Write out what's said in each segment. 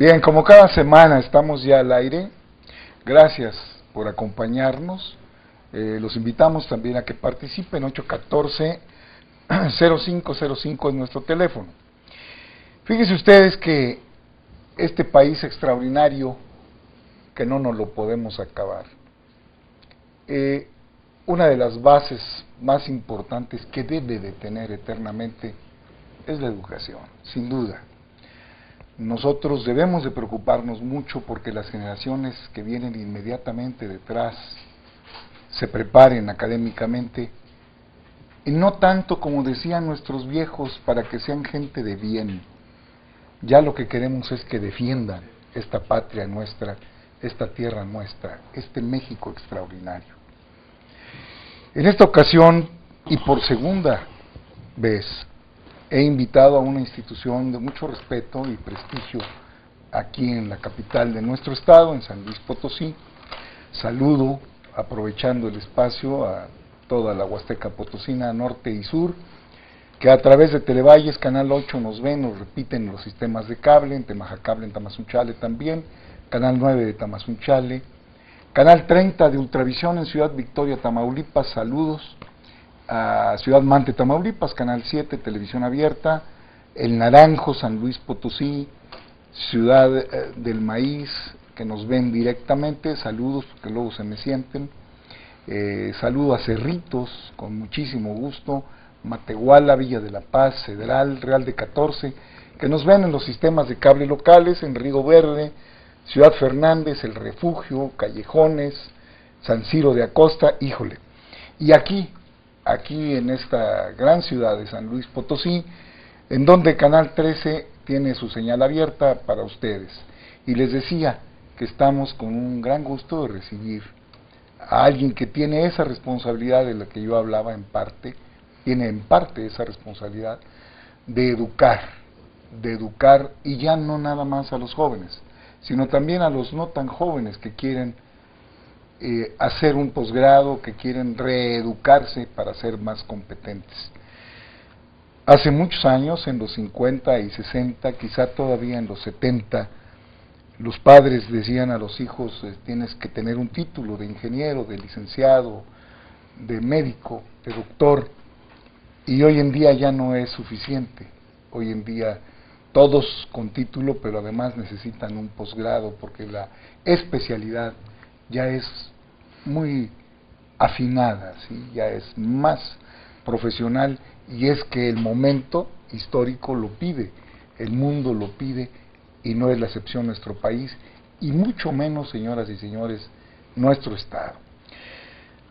Bien, como cada semana estamos ya al aire, gracias por acompañarnos. Los invitamos también a que participen. 814-0505 es nuestro teléfono. Fíjense ustedes que este país extraordinario, que no nos lo podemos acabar, una de las bases más importantes que debe de tener eternamente es la educación, sin duda. Nosotros debemos de preocuparnos mucho porque las generaciones que vienen inmediatamente detrás se preparen académicamente, y no tanto como decían nuestros viejos, para que sean gente de bien. Ya lo que queremos es que defiendan esta patria nuestra, esta tierra nuestra, este México extraordinario. En esta ocasión, y por segunda vez, he invitado a una institución de mucho respeto y prestigio aquí en la capital de nuestro estado, en San Luis Potosí. Saludo, aprovechando el espacio, a toda la Huasteca Potosina, norte y sur, que a través de Televalles, Canal 8 nos ven, nos repiten los sistemas de cable, en Temajacable, en Tamazunchale también, Canal 9 de Tamazunchale, Canal 30 de Ultravisión en Ciudad Victoria, Tamaulipas, saludos, a Ciudad Mante, Tamaulipas, Canal 7, Televisión Abierta, El Naranjo, San Luis Potosí, Ciudad del Maíz, que nos ven directamente, saludos porque luego se me sienten, saludo a Cerritos, con muchísimo gusto, Matehuala, Villa de la Paz, Cedral, Real de 14, que nos ven en los sistemas de cable locales, en Río Verde, Ciudad Fernández, El Refugio, Callejones, San Ciro de Acosta, híjole, y aquí en esta gran ciudad de San Luis Potosí, en donde Canal 13 tiene su señal abierta para ustedes. Y les decía que estamos con un gran gusto de recibir a alguien que tiene esa responsabilidad de la que yo hablaba en parte, tiene en parte esa responsabilidad de educar, y ya no nada más a los jóvenes, sino también a los no tan jóvenes que quieren hacer un posgrado, que quieren reeducarse para ser más competentes. Hace muchos años, en los 50 y 60, quizá todavía en los 70, los padres decían a los hijos, tienes que tener un título de ingeniero, de licenciado, de médico, de doctor, y hoy en día ya no es suficiente. Hoy en día todos con título, pero además necesitan un posgrado, porque la especialidad ya es muy afinada, ¿sí? Ya es más profesional, y es que el momento histórico lo pide, el mundo lo pide, y no es la excepción nuestro país, y mucho menos, señoras y señores, nuestro estado.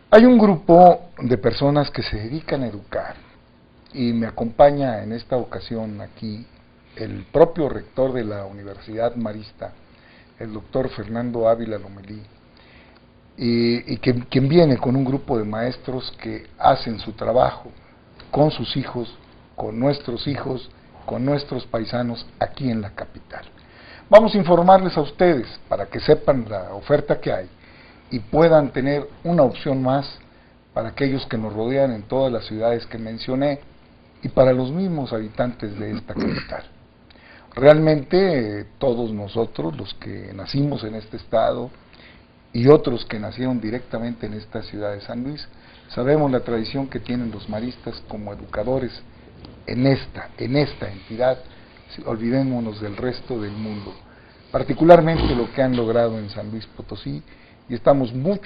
Hay un grupo de personas que se dedican a educar, y me acompaña en esta ocasión aquí el propio rector de la Universidad Marista, el doctor Fernando Ávila Lomelí, y quien viene con un grupo de maestros que hacen su trabajo con sus hijos, con nuestros paisanos aquí en la capital. Vamos a informarles a ustedes para que sepan la oferta que hay y puedan tener una opción más para aquellos que nos rodean en todas las ciudades que mencioné y para los mismos habitantes de esta capital. Realmente todos nosotros, los que nacimos en este estado y otros que nacieron directamente en esta ciudad de San Luis, sabemos la tradición que tienen los maristas como educadores en esta entidad. Olvidémonos del resto del mundo, particularmente lo que han logrado en San Luis Potosí, y estamos muy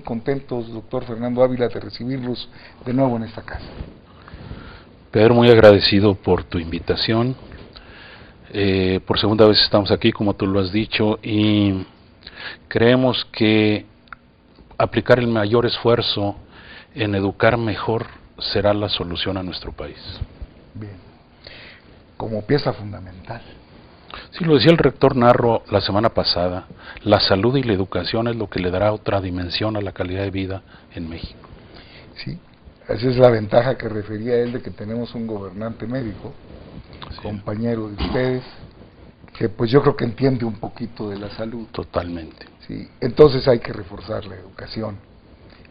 contentos, doctor Fernando Ávila, de recibirlos de nuevo en esta casa. Pedro, muy agradecido por tu invitación. Por segunda vez estamos aquí, como tú lo has dicho, y creemos que aplicar el mayor esfuerzo en educar mejor será la solución a nuestro país. Bien, como pieza fundamental. Sí, lo decía el rector Narro la semana pasada, la salud y la educación es lo que le dará otra dimensión a la calidad de vida en México. Sí, esa es la ventaja que refería él de que tenemos un gobernante médico, sí, compañero de ustedes, que pues yo creo que entiende un poquito de la salud. Totalmente. Sí, entonces hay que reforzar la educación,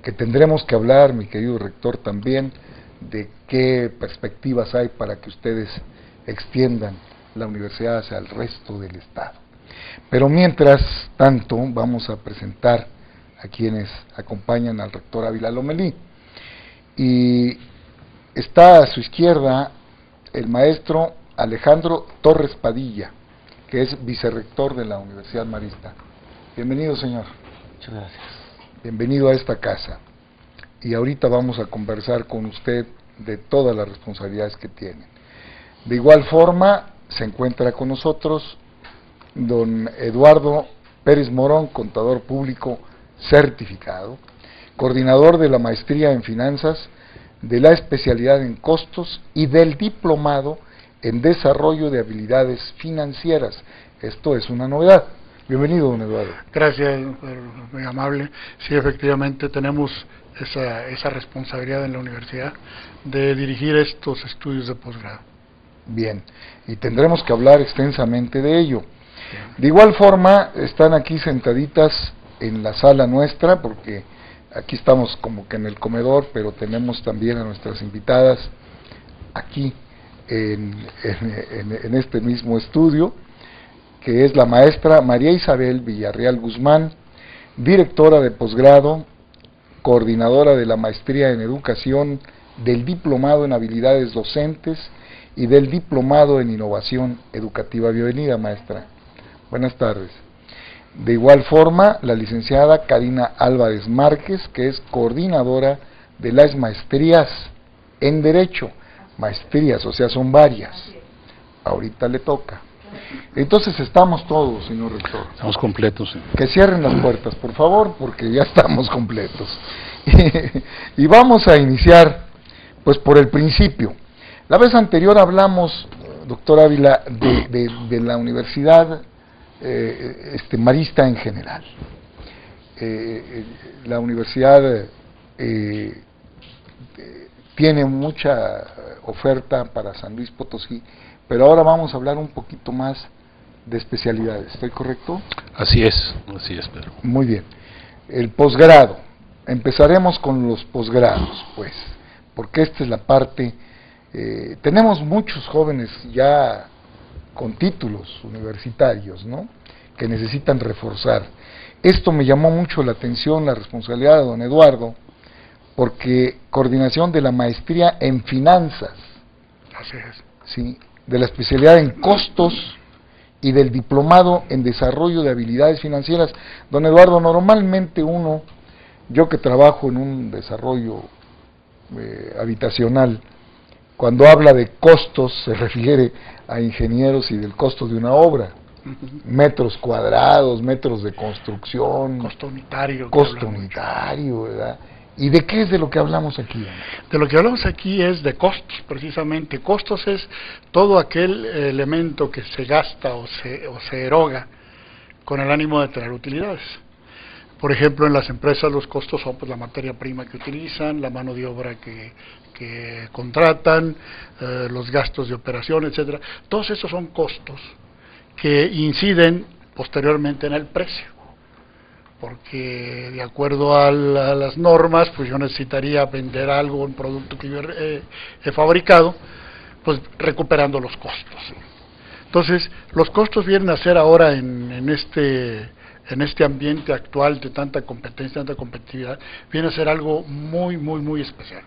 que tendremos que hablar, mi querido rector, también de qué perspectivas hay para que ustedes extiendan la universidad hacia el resto del estado. Pero mientras tanto vamos a presentar a quienes acompañan al rector Ávila Lomelí. Y está a su izquierda el maestro Alejandro Torres Padilla, que es vicerrector de la Universidad Marista. Bienvenido, señor. Muchas gracias. Bienvenido a esta casa. Y ahorita vamos a conversar con usted de todas las responsabilidades que tiene. De igual forma, se encuentra con nosotros don Eduardo Pérez Morón, contador público certificado, coordinador de la maestría en finanzas, de la especialidad en costos y del diplomado en desarrollo de habilidades financieras. Esto es una novedad. Bienvenido, don Eduardo. Gracias, muy amable. Sí, efectivamente tenemos esa responsabilidad en la universidad de dirigir estos estudios de posgrado. Bien, y tendremos que hablar extensamente de ello. De igual forma, están aquí sentaditas en la sala nuestra, porque aquí estamos como que en el comedor, pero tenemos también a nuestras invitadas aquí en este mismo estudio, que es la maestra María Isabel Villarreal Guzmán, directora de posgrado, coordinadora de la maestría en educación, del diplomado en habilidades docentes y del diplomado en innovación educativa. Bienvenida, maestra. Buenas tardes. De igual forma, la licenciada Karina Álvarez Márquez, que es coordinadora de las maestrías en Derecho. Maestrías, o sea, son varias. Ahorita le toca. Entonces estamos todos, señor rector. Estamos completos. Sí. Que cierren las puertas, por favor, porque ya estamos completos. Y vamos a iniciar, pues, por el principio. La vez anterior hablamos, doctor Ávila, de la universidad marista en general. La universidad tiene mucha oferta para San Luis Potosí, pero ahora vamos a hablar un poquito más de especialidades. ¿Estoy correcto? Así es, Pedro. Muy bien. El posgrado. Empezaremos con los posgrados, pues, porque esta es la parte. Tenemos muchos jóvenes ya con títulos universitarios, ¿no?, que necesitan reforzar. Esto me llamó mucho la atención, la responsabilidad de don Eduardo, porque coordinación de la maestría en finanzas, Así es. ¿sí?, de la especialidad en costos y del diplomado en desarrollo de habilidades financieras. Don Eduardo, normalmente yo que trabajo en un desarrollo habitacional, cuando habla de costos se refiere a ingenieros y del costo de una obra, metros cuadrados, metros de construcción, Costo unitario. ¿verdad? ¿Y de qué es de lo que hablamos aquí? De lo que hablamos aquí es de costos, precisamente. Costos es todo aquel elemento que se gasta o se eroga con el ánimo de tener utilidades. Por ejemplo, en las empresas los costos son, pues, la materia prima que utilizan, la mano de obra que contratan, los gastos de operación, etcétera. Todos esos son costos que inciden posteriormente en el precio, porque de acuerdo a las normas, pues yo necesitaría vender algo, un producto que yo he fabricado, pues recuperando los costos. Entonces, los costos vienen a ser ahora en este ambiente actual de tanta competencia, tanta competitividad, viene a ser algo muy, muy, muy especial,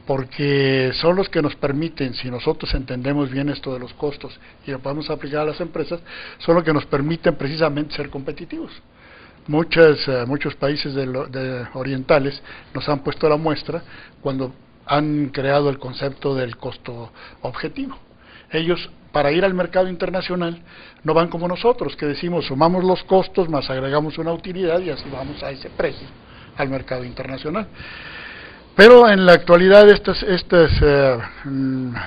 porque son los que nos permiten, si nosotros entendemos bien esto de los costos y lo podemos aplicar a las empresas, son los que nos permiten precisamente ser competitivos. Muchos países orientales nos han puesto la muestra cuando han creado el concepto del costo objetivo. Ellos, para ir al mercado internacional, no van como nosotros, que decimos sumamos los costos más agregamos una utilidad y así vamos a ese precio al mercado internacional. Pero en la actualidad estas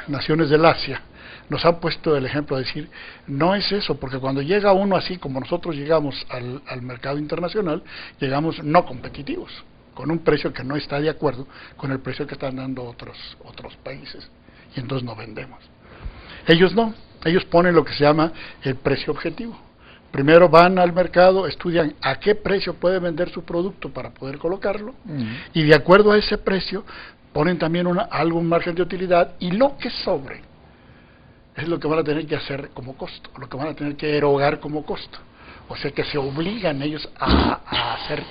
naciones del Asia nos han puesto el ejemplo de decir, no es eso, porque cuando llega uno así como nosotros llegamos al mercado internacional, llegamos no competitivos, con un precio que no está de acuerdo con el precio que están dando otros países, y entonces no vendemos. Ellos no, ellos ponen lo que se llama el precio objetivo. Primero van al mercado, estudian a qué precio puede vender su producto para poder colocarlo, y de acuerdo a ese precio ponen también algún margen de utilidad, y lo que sobre, es lo que van a tener que hacer como costo, lo que van a tener que erogar como costo. O sea que se obligan ellos a hacer,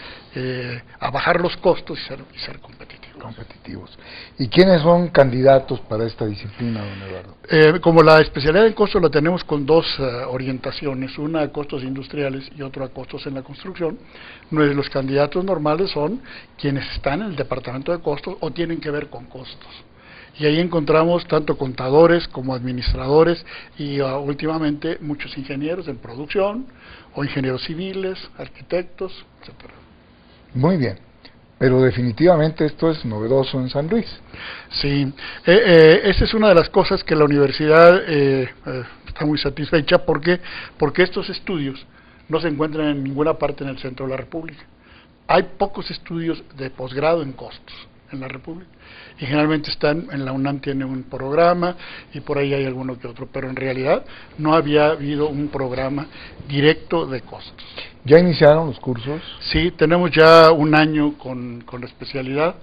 a bajar los costos y ser competitivos. ¿Y quiénes son candidatos para esta disciplina, don Eduardo? Como la especialidad en costos la tenemos con dos orientaciones, una a costos industriales y otra a costos en la construcción, los candidatos normales son quienes están en el departamento de costos o tienen que ver con costos. Y ahí encontramos tanto contadores como administradores y últimamente muchos ingenieros en producción o ingenieros civiles, arquitectos, etcétera. Muy bien, pero definitivamente esto es novedoso en San Luis. Sí, esa es una de las cosas que la universidad está muy satisfecha porque estos estudios no se encuentran en ninguna parte en el centro de la República. Hay pocos estudios de posgrado en costos en la República y generalmente están en la UNAM, tiene un programa y por ahí hay alguno que otro, pero en realidad no había habido un programa directo de costos. ¿Ya iniciaron los cursos? Sí, tenemos ya un año con la especialidad.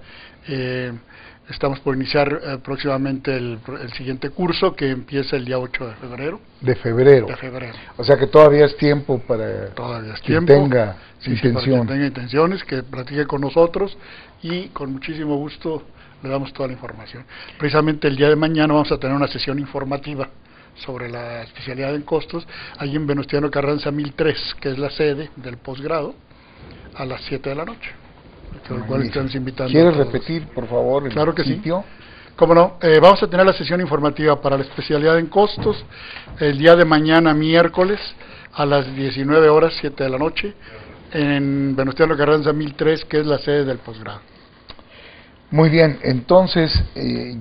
Estamos por iniciar próximamente el siguiente curso, que empieza el día 8 de febrero. ¿De febrero? De febrero. O sea que todavía es tiempo para quien tenga intención. Para quien tenga intenciones, que platique con nosotros y con muchísimo gusto le damos toda la información. Precisamente el día de mañana vamos a tener una sesión informativa sobre la especialidad en costos, allí en Venustiano Carranza 1003, que es la sede del posgrado, a las 7 de la noche. Por cual estamos invitando. ¿Quieres repetir, por favor, el claro que sitio? Sí. Cómo no, vamos a tener la sesión informativa para la especialidad en costos el día de mañana, miércoles, a las 19 horas, 7 de la noche, en Venustiano Carranza 1003, que es la sede del posgrado. Muy bien, entonces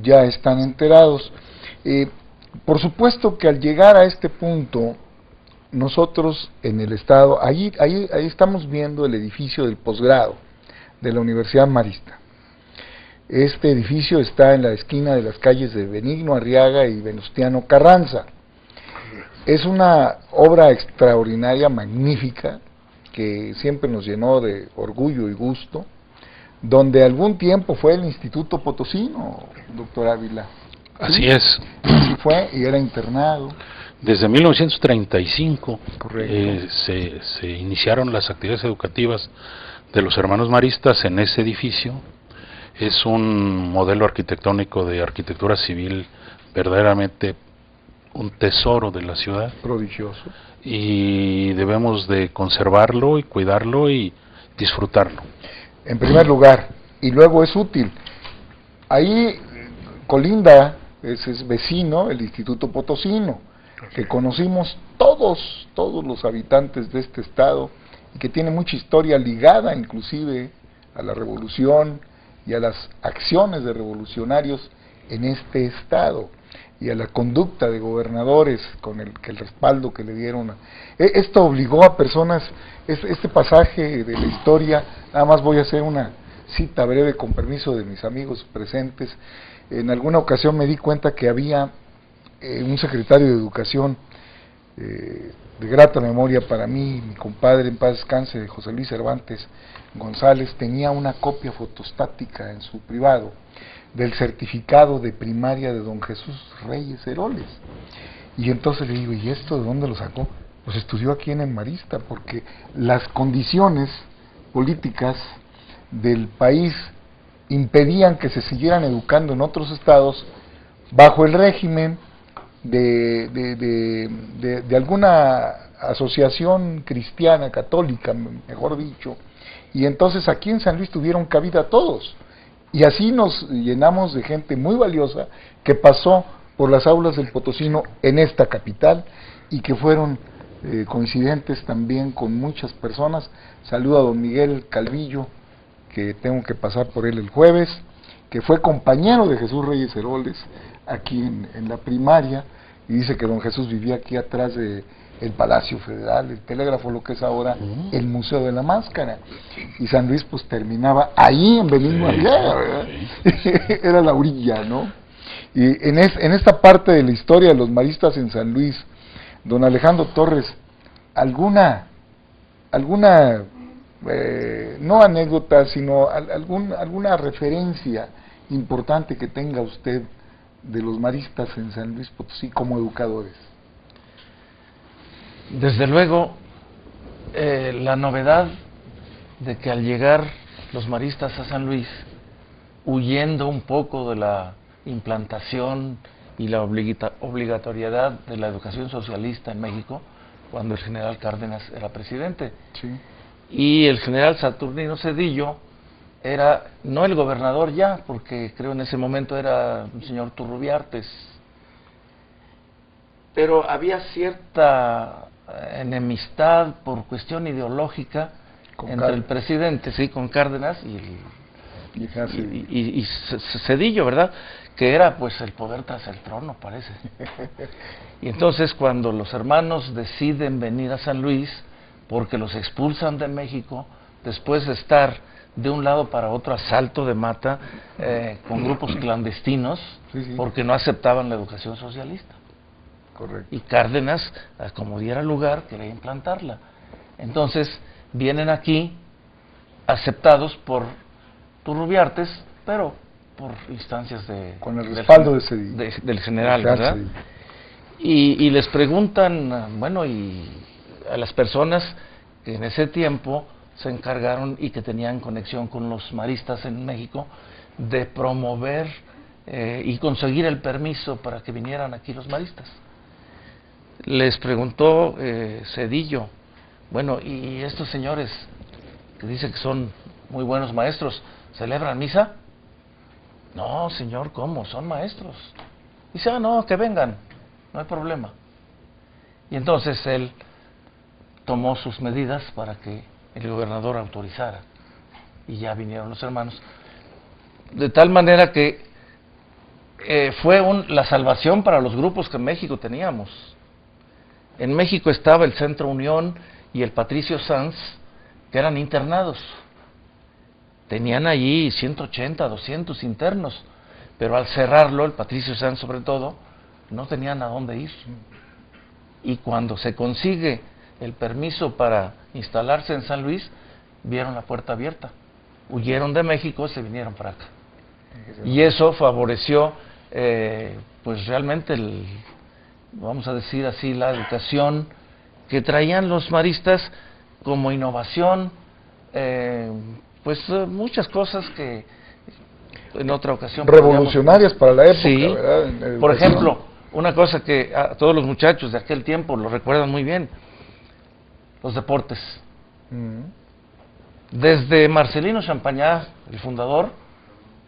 ya están enterados. Por supuesto que al llegar a este punto, nosotros en el estado, ahí estamos viendo el edificio del posgrado de la Universidad Marista. Este edificio está en la esquina de las calles de Benigno Arriaga y Venustiano Carranza. Es una obra extraordinaria, magnífica, que siempre nos llenó de orgullo y gusto, donde algún tiempo fue el Instituto Potosino, doctor Ávila. Así es. Así fue, y era internado. Desde 1935 se iniciaron las actividades educativas de los hermanos maristas en ese edificio. Es un modelo arquitectónico de arquitectura civil verdaderamente un tesoro de la ciudad. Prodigioso. Y debemos de conservarlo y cuidarlo y disfrutarlo. En primer lugar, y luego es útil. Ahí colinda, es vecino, el Instituto Potosino, que conocimos todos los habitantes de este estado, y que tiene mucha historia ligada inclusive a la revolución y a las acciones de revolucionarios en este estado, y a la conducta de gobernadores con el respaldo que le dieron. Esto obligó a personas, este pasaje de la historia, nada más voy a hacer una cita breve con permiso de mis amigos presentes. En alguna ocasión me di cuenta que había un secretario de Educación de grata memoria para mí, mi compadre en paz descanse, José Luis Cervantes González, tenía una copia fotostática en su privado del certificado de primaria de don Jesús Reyes Heroles. Y entonces le digo, ¿y esto de dónde lo sacó? Pues estudió aquí en el Marista, porque las condiciones políticas del país impedían que se siguieran educando en otros estados bajo el régimen de alguna asociación cristiana, católica, mejor dicho, y entonces aquí en San Luis tuvieron cabida todos, y así nos llenamos de gente muy valiosa que pasó por las aulas del Potosino en esta capital y que fueron coincidentes también con muchas personas. Saludo a don Miguel Calvillo, que tengo que pasar por él el jueves, que fue compañero de Jesús Reyes Heroles aquí en la primaria, y dice que don Jesús vivía aquí atrás de el Palacio Federal, el Telégrafo, lo que es ahora el Museo de la Máscara, y San Luis pues terminaba ahí en Benigno Arriaga, ¿verdad? Era la orilla, ¿no? Y en esta parte de la historia de los maristas en San Luis, don Alejandro Torres, alguna no anécdota, sino alguna referencia importante que tenga usted de los maristas en San Luis Potosí como educadores? Desde luego, la novedad de que al llegar los maristas a San Luis, huyendo un poco de la implantación y la obligatoriedad de la educación socialista en México, cuando el general Cárdenas era presidente, Sí. y el general Saturnino Cedillo era no el gobernador ya, porque creo en ese momento era el señor Turrubiartes, pero había cierta enemistad por cuestión ideológica Con entre el presidente, sí, con Cárdenas y Cedillo, ¿verdad? Que era pues el poder tras el trono, parece. Y entonces cuando los hermanos deciden venir a San Luis, porque los expulsan de México, después de estar de un lado para otro a salto de mata, con grupos clandestinos, Sí, sí. porque no aceptaban la educación socialista. Correcto. Y Cárdenas, como diera lugar, quería implantarla. Entonces vienen aquí aceptados por Turrubiartes, pero por instancias con el respaldo de Cedillo, del general, ¿verdad? Cedillo. Y les preguntan, bueno, y a las personas que en ese tiempo se encargaron y que tenían conexión con los maristas en México, de promover y conseguir el permiso para que vinieran aquí los maristas. Les preguntó Cedillo, bueno, ¿y estos señores que dicen que son muy buenos maestros, celebran misa? No, señor, ¿cómo? Son maestros. Dice, no, que vengan, no hay problema. Y entonces él tomó sus medidas para que el gobernador autorizara. Y ya vinieron los hermanos. De tal manera que fue la salvación para los grupos que en México teníamos. En México estaba el Centro Unión y el Patricio Sanz, que eran internados. Tenían allí 180, 200 internos, pero al cerrarlo, el Patricio Sanz sobre todo, no tenían a dónde ir. Y cuando se consigue el permiso para instalarse en San Luis, vieron la puerta abierta. Huyeron de México y se vinieron para acá. Y eso favoreció, pues realmente, vamos a decir así, la educación que traían los maristas como innovación, pues muchas cosas que en otra ocasión revolucionarias para la época, sí, ¿verdad? Por ejemplo, una cosa que a todos los muchachos de aquel tiempo lo recuerdan muy bien: los deportes. Desde Marcelino Champagnat, el fundador,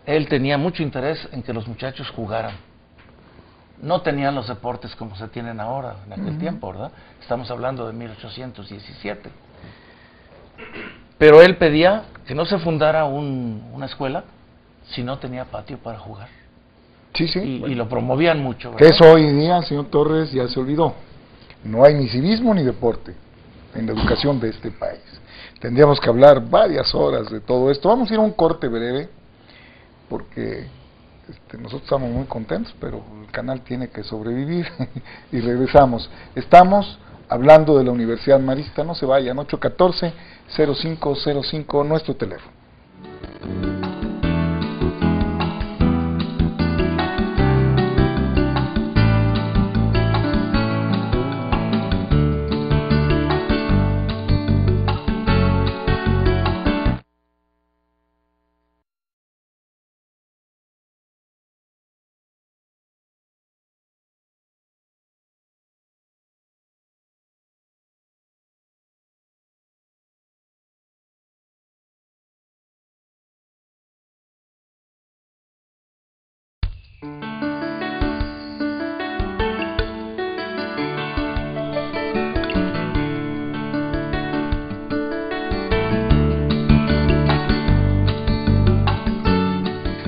él tenía mucho interés en que los muchachos jugaran. No tenían los deportes como se tienen ahora, en aquel tiempo, ¿verdad? Estamos hablando de 1817. Pero él pedía que no se fundara una escuela si no tenía patio para jugar. Sí, sí. Y lo promovían mucho, ¿verdad? Que eso hoy en día, señor Torres, ya se olvidó. No hay ni civismo ni deporte en la educación de este país. Tendríamos que hablar varias horas de todo esto. Vamos a ir a un corte breve, porque nosotros estamos muy contentos, pero el canal tiene que sobrevivir. Y regresamos. Estamos hablando de la Universidad Marista. No se vayan, 814-0505, nuestro teléfono.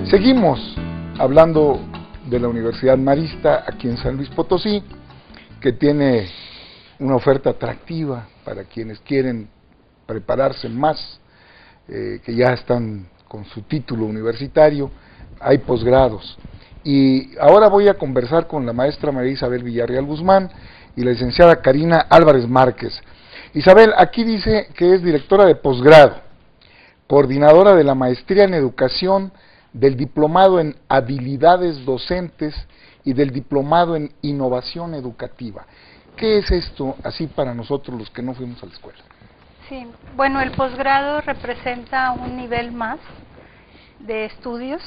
Seguimos hablando de la Universidad Marista aquí en San Luis Potosí, que tiene una oferta atractiva para quienes quieren prepararse más, que ya están con su título universitario. Hay posgrados. Y ahora voy a conversar con la maestra María Isabel Villarreal Guzmán y la licenciada Karina Álvarez Márquez. Isabel, aquí dice que es directora de posgrado, coordinadora de la maestría en educación del diplomado en habilidades docentes y del diplomado en innovación educativa. ¿Qué es esto así para nosotros los que no fuimos a la escuela? Sí, bueno, el posgrado representa un nivel más de estudios,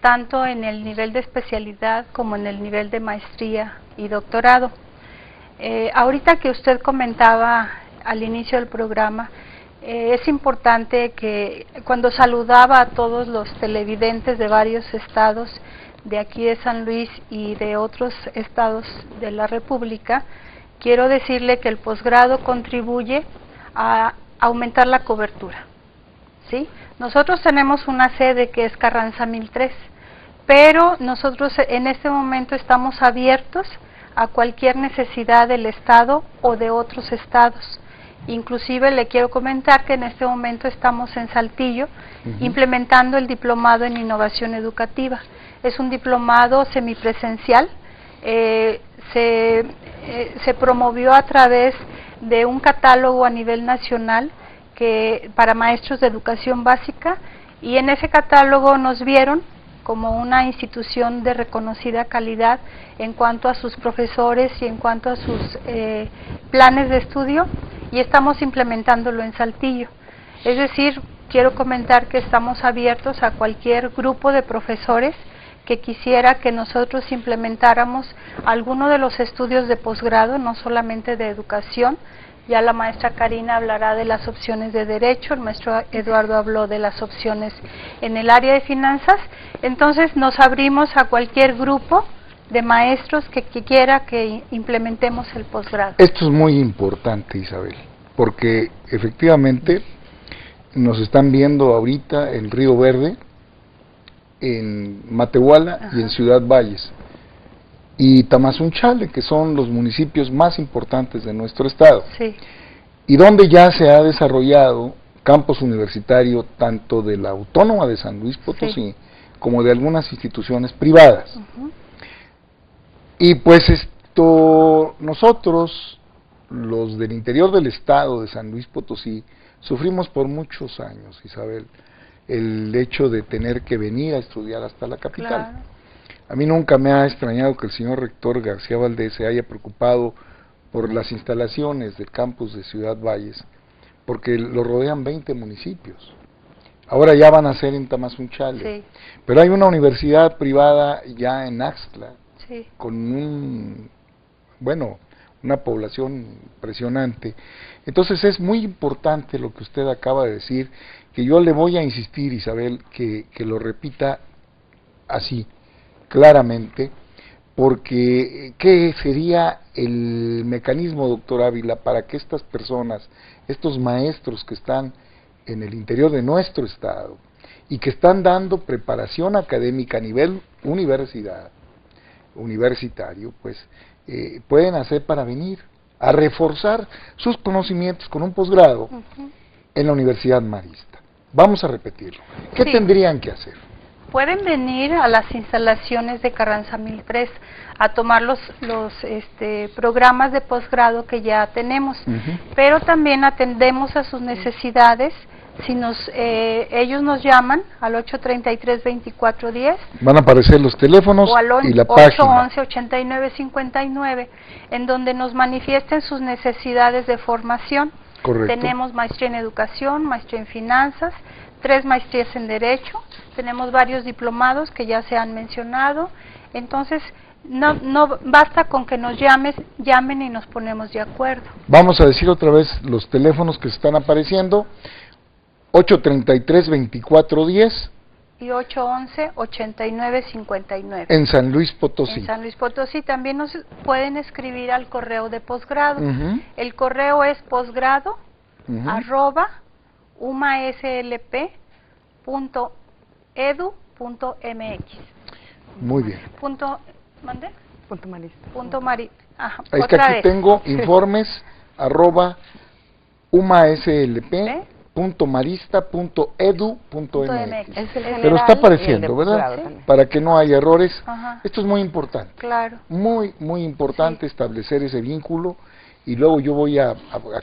tanto en el nivel de especialidad como en el nivel de maestría y doctorado. Ahorita que usted comentaba al inicio del programa, es importante que cuando saludaba a todos los televidentes de varios estados de aquí de San Luis y de otros estados de la República, quiero decirle que el posgrado contribuye a aumentar la cobertura, ¿sí? Nosotros tenemos una sede que es Carranza 1003, pero nosotros en este momento estamos abiertos a cualquier necesidad del estado o de otros estados. Inclusive le quiero comentar que en este momento estamos en Saltillo implementando el diplomado en innovación educativa. Es un diplomado semipresencial, se promovió a través de un catálogo a nivel nacional para maestros de educación básica, y en ese catálogo nos vieron como una institución de reconocida calidad en cuanto a sus profesores y en cuanto a sus planes de estudio, y estamos implementándolo en Saltillo. Es decir, quiero comentar que estamos abiertos a cualquier grupo de profesores que quisiera que nosotros implementáramos alguno de los estudios de posgrado, no solamente de educación. Ya la maestra Karina hablará de las opciones de derecho, el maestro Eduardo habló de las opciones en el área de finanzas. Entonces nos abrimos a cualquier grupo de maestros que quiera que implementemos el posgrado. Esto es muy importante, Isabel, porque efectivamente nos están viendo ahorita en Río Verde, en Matehuala y en Ciudad Valles y Tamazunchale, que son los municipios más importantes de nuestro estado, sí, y donde ya se ha desarrollado campus universitario tanto de la Autónoma de San Luis Potosí, sí, como de algunas instituciones privadas. Y pues nosotros, los del interior del estado de San Luis Potosí, sufrimos por muchos años, Isabel, el hecho de tener que venir a estudiar hasta la capital. Claro. A mí nunca me ha extrañado que el señor rector García Valdés se haya preocupado por las instalaciones del campus de Ciudad Valles, porque lo rodean 20 municipios. Ahora ya van a ser en Tamazunchale, sí, pero hay una universidad privada ya en Axtla, sí, con una población impresionante. Entonces es muy importante lo que usted acaba de decir, que yo le voy a insistir, Isabel, que lo repita así, claramente, porque ¿qué sería el mecanismo, doctor Ávila, para que estas personas, estos maestros que están en el interior de nuestro estado y que están dando preparación académica a nivel universitario, pues pueden hacer para venir a reforzar sus conocimientos con un posgrado en la Universidad Marista? Vamos a repetirlo. ¿Qué tendrían que hacer? Pueden venir a las instalaciones de Carranza 1003 a tomar los programas de posgrado que ya tenemos, pero también atendemos a sus necesidades. Si ellos nos llaman al 833-2410, van a aparecer los teléfonos y la página 811-8959, en donde nos manifiesten sus necesidades de formación. Correcto. Tenemos maestría en educación, maestría en finanzas, 3 maestrías en derecho, tenemos varios diplomados que ya se han mencionado. Entonces no basta con que nos llamen y nos ponemos de acuerdo. Vamos a decir otra vez los teléfonos que están apareciendo: 833-2410 y 811-8959. En San Luis Potosí. En San Luis Potosí. También nos pueden escribir al correo de posgrado. El correo es posgrado@umaslp.edu.mx. Muy bien. ¿Mande? Es que aquí tengo informes @umaslp.marista.edu.mx. Pero está apareciendo, ¿verdad? ¿Sí? Para que no haya errores. Esto es muy importante. Claro. Muy importante, sí, establecer ese vínculo, y luego yo voy a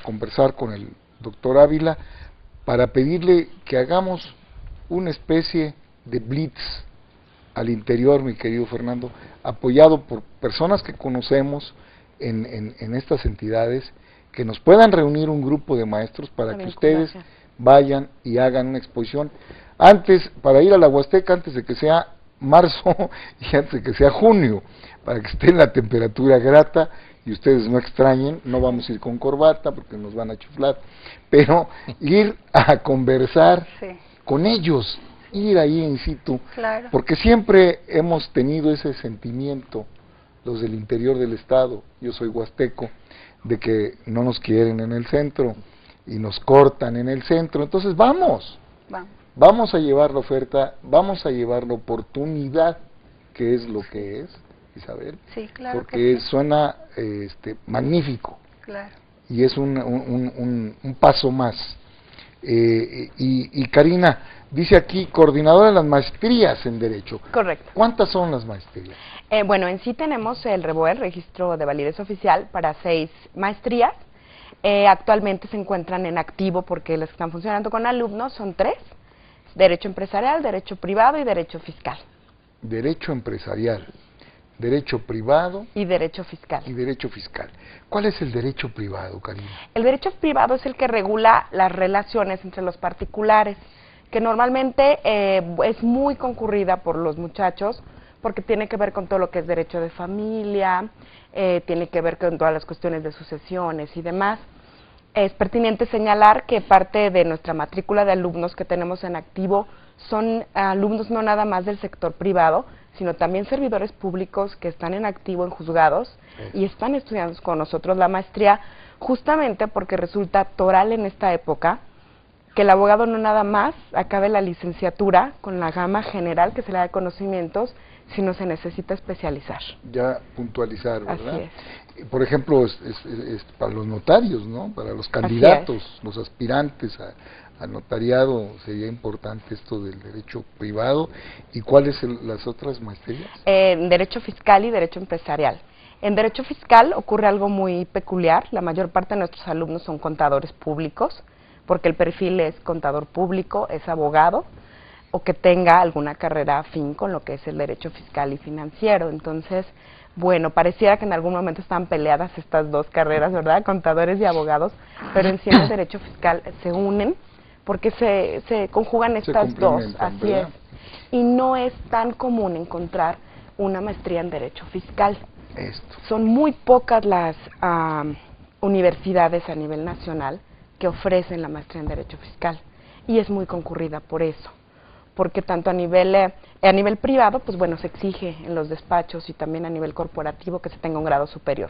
conversar con el doctor Ávila para pedirle que hagamos una especie de blitz al interior, mi querido Fernando, apoyado por personas que conocemos en estas entidades, que nos puedan reunir un grupo de maestros para que ustedes vayan y hagan una exposición antes, para ir a la Huasteca antes de que sea marzo y antes de que sea junio, para que esté en la temperatura grata y ustedes no extrañen. No vamos a ir con corbata porque nos van a chuflar, pero ir a conversar con ellos, ir ahí in situ, porque siempre hemos tenido ese sentimiento, los del interior del estado, yo soy huasteco, de que no nos quieren en el centro y nos cortan en el centro. Entonces vamos a llevar la oferta, vamos a llevar la oportunidad, que es lo que es, Isabel, porque suena magnífico, y es un paso más. Y Karina dice aquí, coordinadora de las maestrías en Derecho. Correcto. ¿Cuántas son las maestrías? Bueno, en sí tenemos el REBOE, Registro de Validez Oficial, para 6 maestrías. Actualmente se encuentran en activo porque las que están funcionando con alumnos son 3. Derecho empresarial, derecho privado y derecho fiscal. Derecho empresarial, derecho privado y derecho fiscal. ¿Cuál es el derecho privado, Karina? El derecho privado es el que regula las relaciones entre los particulares, que normalmente es muy concurrida por los muchachos, porque tiene que ver con todo lo que es derecho de familia, tiene que ver con todas las cuestiones de sucesiones y demás. Es pertinente señalar que parte de nuestra matrícula de alumnos que tenemos en activo son alumnos no nada más del sector privado, sino también servidores públicos que están en activo en juzgados y están estudiando con nosotros la maestría, justamente porque resulta toral en esta época que el abogado no nada más acabe la licenciatura con la gama general que se le da de conocimientos, sino se necesita especializar. Ya puntualizar, ¿verdad? Así es. Por ejemplo, es para los notarios, ¿no? Para los candidatos, los aspirantes a notariado, sería importante esto del derecho privado. ¿Y cuáles las otras maestrías? Derecho fiscal y derecho empresarial. En derecho fiscal ocurre algo muy peculiar. La mayor parte de nuestros alumnos son contadores públicos, porque el perfil es contador público, es abogado, o que tenga alguna carrera afín con lo que es el derecho fiscal y financiero. Entonces, bueno, pareciera que en algún momento estaban peleadas estas dos carreras, ¿verdad? Contadores y abogados, pero en sí en el derecho fiscal se unen porque se conjugan estas dos, así ¿verdad? es. Y no es tan común encontrar una maestría en derecho fiscal. Son muy pocas las universidades a nivel nacional que ofrecen la maestría en derecho fiscal, y es muy concurrida por eso, porque tanto a nivel privado, pues bueno, se exige en los despachos y también a nivel corporativo que se tenga un grado superior,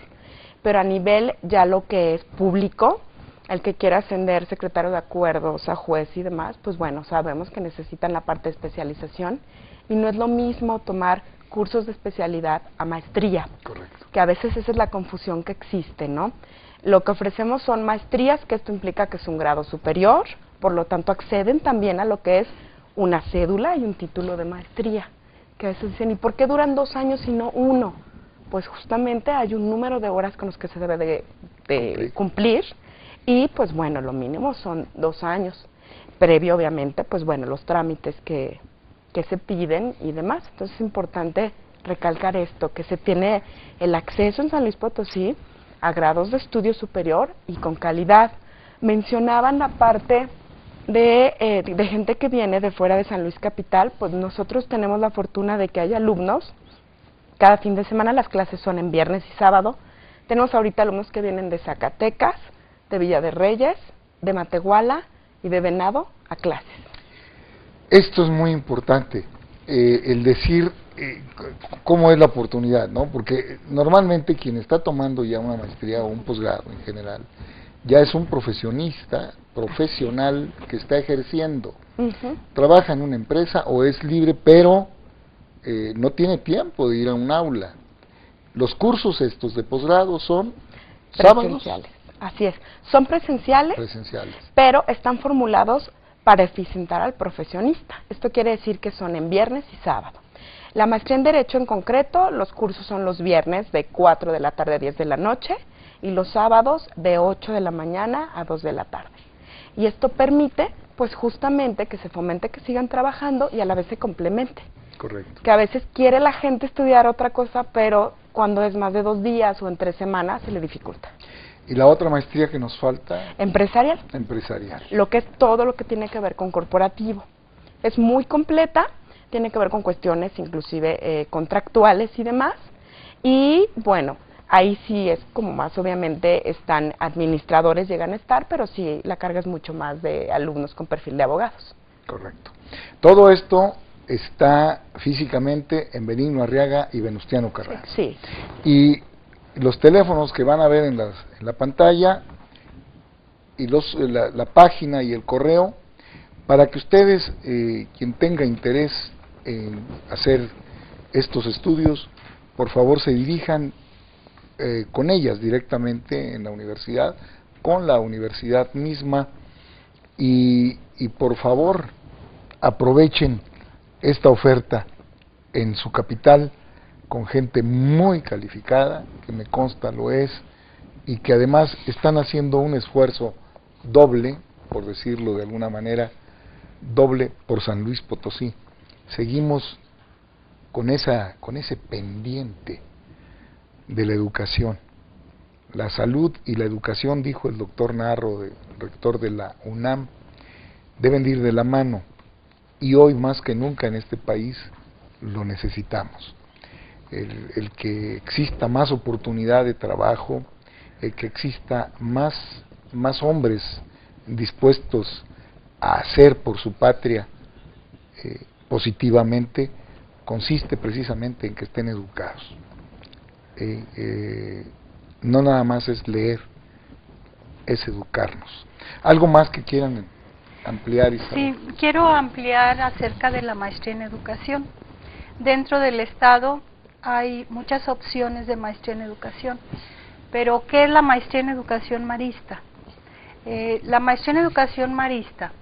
pero a nivel ya lo que es público, el que quiera ascender secretario de acuerdos a juez y demás, pues bueno, sabemos que necesitan la parte de especialización, y no es lo mismo tomar cursos de especialidad a maestría. Correcto. Que a veces esa es la confusión que existe, ¿no? Lo que ofrecemos son maestrías, que esto implica que es un grado superior, por lo tanto acceden también a lo que es una cédula y un título de maestría, que a veces dicen, ¿y por qué duran 2 años y no 1? Pues justamente hay un número de horas con los que se debe de cumplir, y pues bueno, lo mínimo son 2 años, previo obviamente, pues bueno, los trámites que se piden y demás. Entonces es importante recalcar esto, que se tiene el acceso en San Luis Potosí a grados de estudio superior y con calidad. Mencionaban la parte de gente que viene de fuera de San Luis Capital. Pues nosotros tenemos la fortuna de que hay alumnos cada fin de semana, las clases son en viernes y sábado. Tenemos ahorita alumnos que vienen de Zacatecas, de Villa de Reyes, de Matehuala y de Venado a clases. Esto es muy importante, el decir cómo es la oportunidad, ¿no? Porque normalmente quien está tomando ya una maestría o un posgrado en general, ya es un profesional que está ejerciendo, trabaja en una empresa o es libre, pero no tiene tiempo de ir a un aula. Los cursos estos de posgrado son presenciales. Así es, son presenciales, pero están formulados para eficientar al profesionista. Esto quiere decir que son en viernes y sábado. La maestría en Derecho en concreto, los cursos son los viernes de 4 de la tarde a 10 de la noche y los sábados de 8 de la mañana a 2 de la tarde. Y esto permite pues justamente que se fomente que sigan trabajando y a la vez se complemente. Correcto. Que a veces quiere la gente estudiar otra cosa, pero cuando es más de 2 días o en 3 semanas se le dificulta. ¿Y la otra maestría que nos falta? Empresarial. Empresarial. Lo que es todo lo que tiene que ver con corporativo. Es muy completa, tiene que ver con cuestiones inclusive contractuales y demás. Y bueno, ahí sí es como más, obviamente están administradores, llegan a estar, pero sí la carga es mucho más de alumnos con perfil de abogados. Correcto. Todo esto está físicamente en Benigno Arriaga y Venustiano Carranza. Sí. Y los teléfonos que van a ver en la pantalla y la página y el correo, para que ustedes, quien tenga interés en hacer estos estudios, por favor se dirijan con ellas directamente en la universidad, con la universidad misma, y por favor aprovechen esta oferta en su capital con gente muy calificada, que me consta lo es, y que además están haciendo un esfuerzo doble, por decirlo de alguna manera, doble por San Luis Potosí. Seguimos con ese pendiente de la educación. La salud y la educación, dijo el doctor Narro, rector de la UNAM, deben de ir de la mano, y hoy más que nunca en este país lo necesitamos. El que exista más oportunidad de trabajo, el que exista más hombres dispuestos a hacer por su patria positivamente, consiste precisamente en que estén educados. No nada más es leer, es educarnos. ¿Algo más que quieran ampliar, Isabel? Sí, quiero ampliar acerca de la maestría en educación. Dentro del Estado hay muchas opciones de maestría en educación, pero ¿qué es la maestría en educación marista? La maestría en educación marista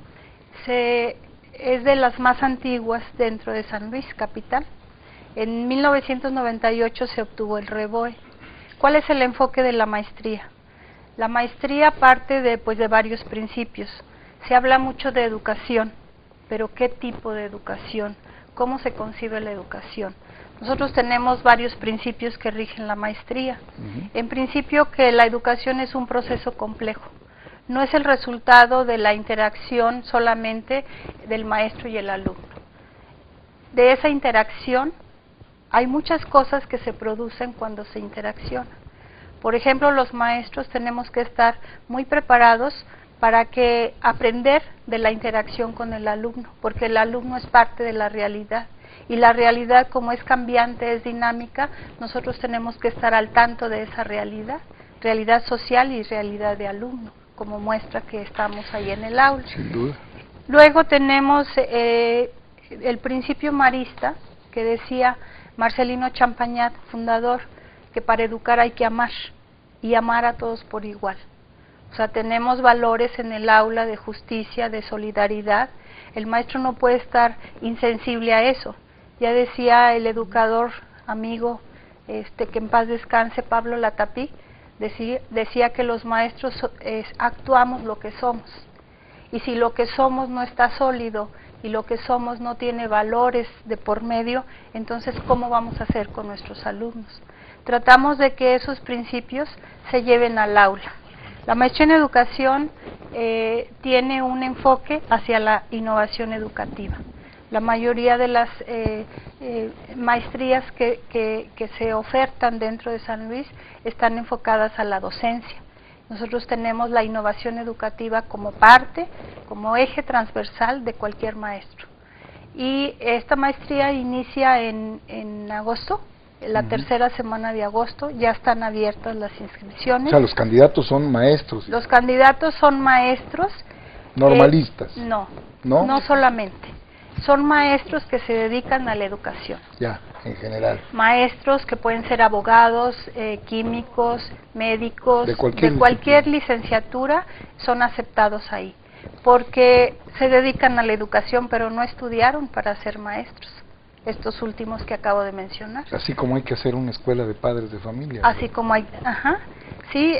es de las más antiguas dentro de San Luis capital. En 1998 se obtuvo el REBOE. ¿Cuál es el enfoque de la maestría? La maestría parte de varios principios. Se habla mucho de educación, pero ¿qué tipo de educación? ¿Cómo se concibe la educación? Nosotros tenemos varios principios que rigen la maestría. En principio, que la educación es un proceso complejo. No es el resultado de la interacción solamente del maestro y el alumno. De esa interacción hay muchas cosas que se producen cuando se interacciona. Por ejemplo, los maestros tenemos que estar muy preparados para que aprender de la interacción con el alumno, porque el alumno es parte de la realidad. Y la realidad, como es cambiante, es dinámica, nosotros tenemos que estar al tanto de esa realidad social y realidad de alumno, como muestra que estamos ahí en el aula. Sin duda. Luego tenemos el principio marista, que decía Marcelino Champagnat, fundador, que para educar hay que amar, y amar a todos por igual. O sea, tenemos valores en el aula de justicia, de solidaridad. El maestro no puede estar insensible a eso. Ya decía el educador amigo, que en paz descanse, Pablo Latapí, decía que los maestros actuamos lo que somos. Y si lo que somos no está sólido y lo que somos no tiene valores de por medio, entonces ¿cómo vamos a hacer con nuestros alumnos? Tratamos de que esos principios se lleven al aula. La maestría en educación tiene un enfoque hacia la innovación educativa. La mayoría de las maestrías que se ofertan dentro de San Luis están enfocadas a la docencia. Nosotros tenemos la innovación educativa como parte, como eje transversal de cualquier maestro. Y esta maestría inicia en agosto, la tercera semana de agosto, ya están abiertas las inscripciones. O sea, los candidatos son maestros. Los candidatos son maestros. Normalistas. No solamente. Son maestros que se dedican a la educación. Ya, en general. Maestros que pueden ser abogados, químicos, médicos, de cualquier licenciatura, son aceptados ahí. Porque se dedican a la educación, pero no estudiaron para ser maestros. Estos últimos que acabo de mencionar. Así como hay que hacer una escuela de padres de familia. Así como hay, Sí,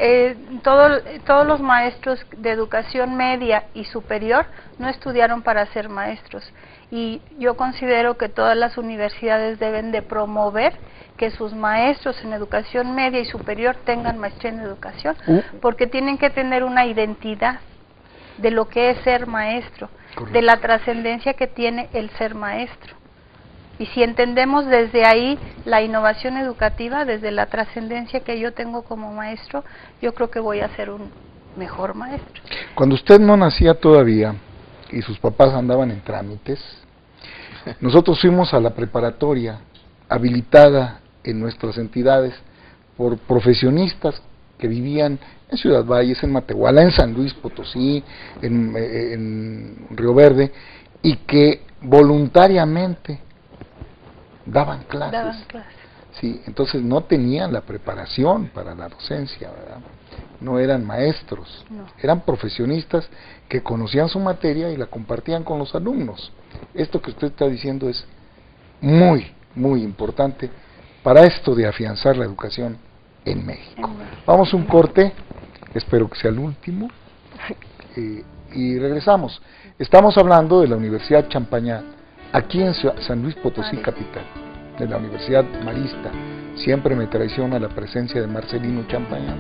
todos los maestros de educación media y superior no estudiaron para ser maestros, y yo considero que todas las universidades deben de promover que sus maestros en educación media y superior tengan maestría en educación, porque tienen que tener una identidad de lo que es ser maestro, de la trascendencia que tiene el ser maestro. Y si entendemos desde ahí la innovación educativa, desde la trascendencia que yo tengo como maestro, yo creo que voy a ser un mejor maestro. Cuando usted no nacía todavía y sus papás andaban en trámites, nosotros fuimos a la preparatoria habilitada en nuestras entidades por profesionistas que vivían en Ciudad Valles, en Matehuala, en San Luis Potosí, en Río Verde, y que voluntariamente daban clases. Sí, entonces no tenían la preparación para la docencia, ¿verdad? No eran maestros, eran profesionistas que conocían su materia y la compartían con los alumnos. Esto que usted está diciendo es muy, muy importante para esto de afianzar la educación en México. Vamos a un corte, espero que sea el último, y regresamos. Estamos hablando de la Universidad Champañá, aquí en San Luis Potosí, capital, de la Universidad Marista. Siempre me traiciona la presencia de Marcelino Champañá,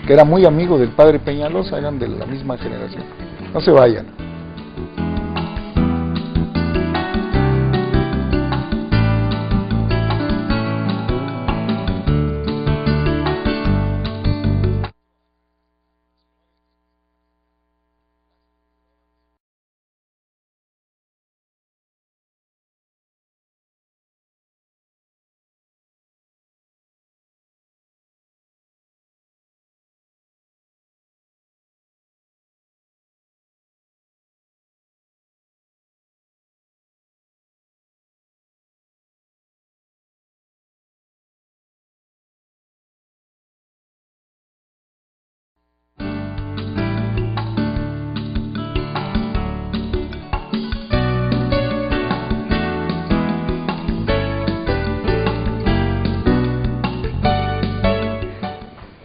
que era muy amigo del padre Peñalosa, eran de la misma generación. No se vayan.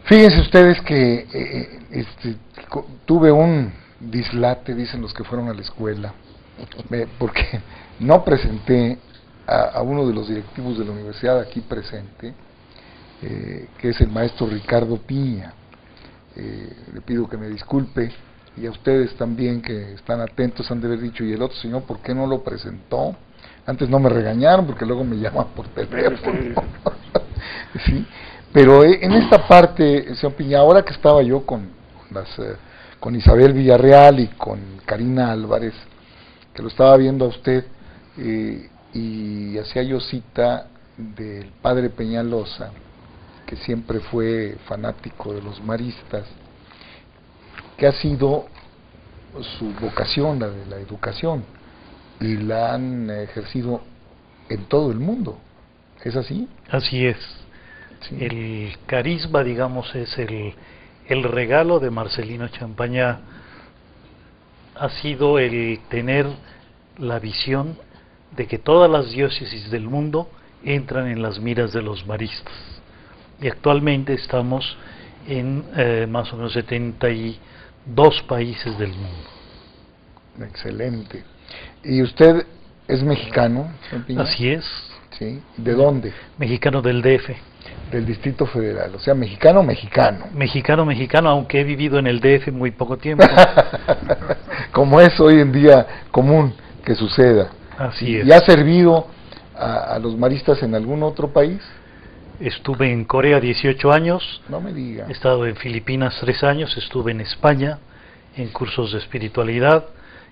Fíjense ustedes que tuve un dislate, dicen los que fueron a la escuela, porque no presenté a uno de los directivos de la universidad aquí presente, que es el maestro Ricardo Piña. Le pido que me disculpe, y a ustedes también que están atentos han de haber dicho, y el otro señor, ¿por qué no lo presentó? Antes no me regañaron porque luego me llaman por teléfono. ¿Sí? Pero en esta parte, señor Piña, ahora que estaba yo con Isabel Villarreal y con Karina Álvarez, que lo estaba viendo a usted, y hacía yo cita del padre Peñalosa, que siempre fue fanático de los maristas, que ha sido su vocación, la de la educación, y la han ejercido en todo el mundo. ¿Es así? Así es. Sí. El carisma, digamos, es el regalo de Marcelino Champañá. Ha sido el tener la visión de que todas las diócesis del mundo entran en las miras de los maristas. Y actualmente estamos en más o menos 72 países del mundo. Excelente. ¿Y usted es mexicano, señor Piña? Así es. ¿Sí? ¿De dónde? Mexicano del DF. Del Distrito Federal, o sea, mexicano, mexicano, aunque he vivido en el DF muy poco tiempo. Como es hoy en día común que suceda. Así es. ¿Y ha servido a los maristas en algún otro país? Estuve en Corea 18 años. No me diga. He estado en Filipinas 3 años, estuve en España en cursos de espiritualidad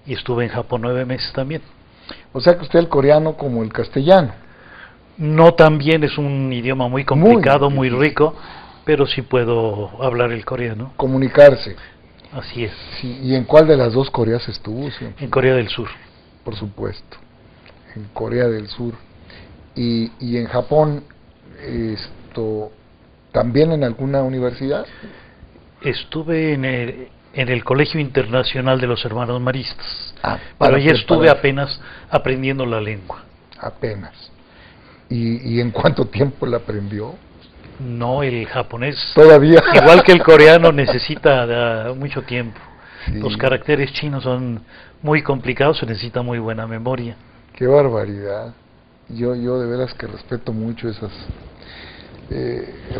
y estuve en Japón 9 meses también. O sea que usted el coreano como el castellano. No, también es un idioma muy complicado, muy rico, pero sí puedo hablar el coreano. Comunicarse. Así es. Sí, ¿y en cuál de las dos Coreas estuvo siempre? En Corea del Sur. Por supuesto, en Corea del Sur. Y en Japón, ¿también en alguna universidad? Estuve en el Colegio Internacional de los Hermanos Maristas, pero ahí estuve apenas aprendiendo la lengua. Apenas. ¿Y en cuánto tiempo la aprendió? No, el japonés, Todavía. igual que el coreano, necesita mucho tiempo. Sí. Los caracteres chinos son muy complicados, se necesita muy buena memoria. Qué barbaridad. Yo de veras que respeto mucho esas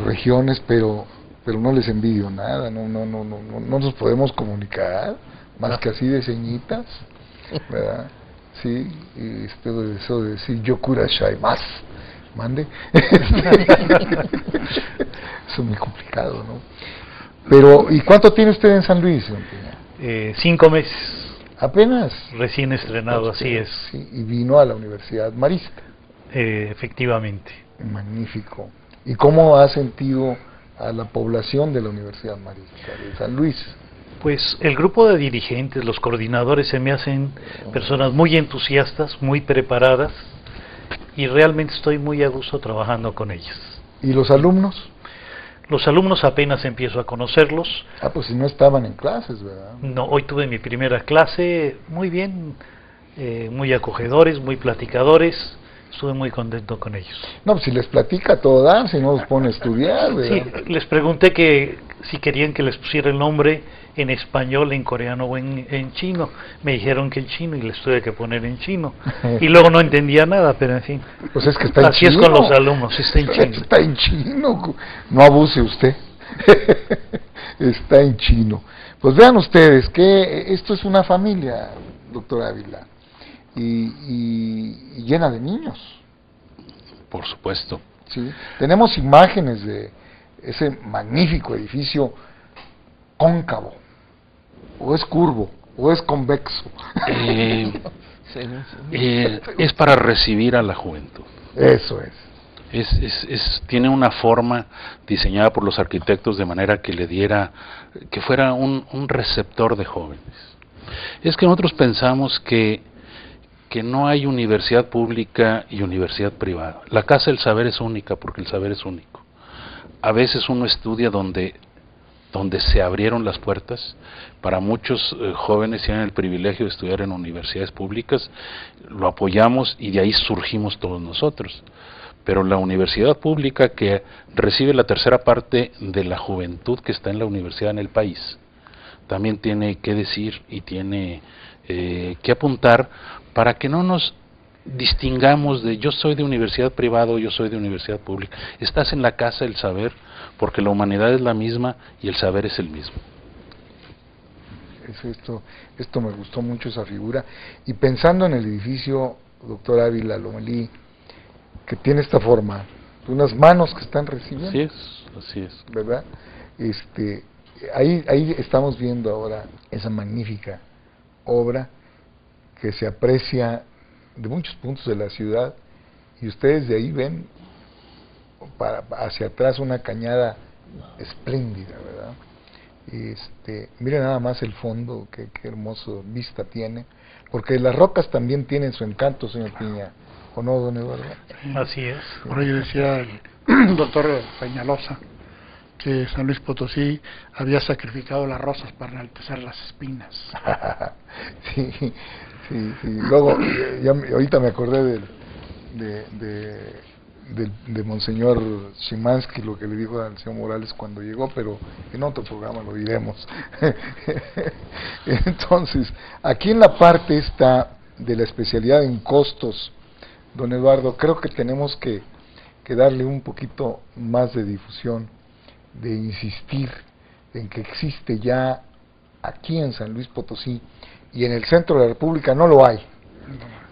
regiones, pero no les envidio nada, no nos podemos comunicar más que así de señitas, ¿verdad? Sí, y eso de decir yo kurashai más, mande. Eso es muy complicado, ¿no? Pero, ¿y cuánto tiene usted en San Luis, don Piña? 5 meses, Apenas. recién estrenado, así es. Sí, y vino a la Universidad Marista. Efectivamente. Magnífico. ¿Y cómo ha sentido a la población de la Universidad Marista de San Luis? Pues el grupo de dirigentes, los coordinadores, se me hacen personas muy entusiastas, muy preparadas, y realmente estoy muy a gusto trabajando con ellas. ¿Y los alumnos? Los alumnos apenas empiezo a conocerlos. Ah, pues si no estaban en clases, ¿verdad? No, hoy tuve mi primera clase, muy bien, muy acogedores, muy platicadores, estuve muy contento con ellos. No, pues si les platica a todo dar, si no los pone a estudiar, ¿verdad? Sí, les pregunté que si querían que les pusiera el nombre en español, en coreano o en chino. Me dijeron que en chino y les tuve que poner en chino. Y luego no entendía nada, pero en fin. Pues es que está en así chino. es con los alumnos, está en chino. Está en chino, no abuse usted. Está en chino. Pues vean ustedes que esto es una familia, doctor Ávila, y llena de niños. Por supuesto. ¿Sí? Tenemos imágenes de ese magnífico edificio cóncavo, o es curvo, o es convexo. Es para recibir a la juventud. Eso es. Tiene una forma diseñada por los arquitectos de manera que le diera, que fuera un receptor de jóvenes. Es que nosotros pensamos que no hay universidad pública y universidad privada. La casa del saber es única porque el saber es único. A veces uno estudia donde se abrieron las puertas. Para muchos jóvenes tienen el privilegio de estudiar en universidades públicas, lo apoyamos y de ahí surgimos todos nosotros. Pero la universidad pública, que recibe la tercera parte de la juventud que está en la universidad en el país, también tiene que decir y tiene que apuntar para que no nos distingamos de yo soy de universidad privada o yo soy de universidad pública. Estás en la casa del saber porque la humanidad es la misma y el saber es el mismo. Esto me gustó mucho, esa figura. Y pensando en el edificio, doctor Ávila Lomelí, que tiene esta forma, unas manos que están recibiendo. Así es. ¿Verdad? Ahí estamos viendo ahora esa magnífica obra que se aprecia de muchos puntos de la ciudad, y ustedes de ahí ven hacia atrás una cañada espléndida, ¿verdad? Miren nada más el fondo, qué hermoso vista tiene, porque las rocas también tienen su encanto, señor Piña, ¿o no, don Eduardo? Así es. Por ello decía el doctor Peñalosa que San Luis Potosí había sacrificado las rosas para enaltecer las espinas. Sí. Luego, ahorita me acordé de Monseñor Szymanski, lo que le dijo al señor Morales cuando llegó, pero en otro programa lo diremos. Entonces, aquí en la parte esta de la especialidad en costos, don Eduardo, creo que tenemos que darle un poquito más de difusión, de insistir en que existe ya aquí en San Luis Potosí, y en el centro de la República no lo hay.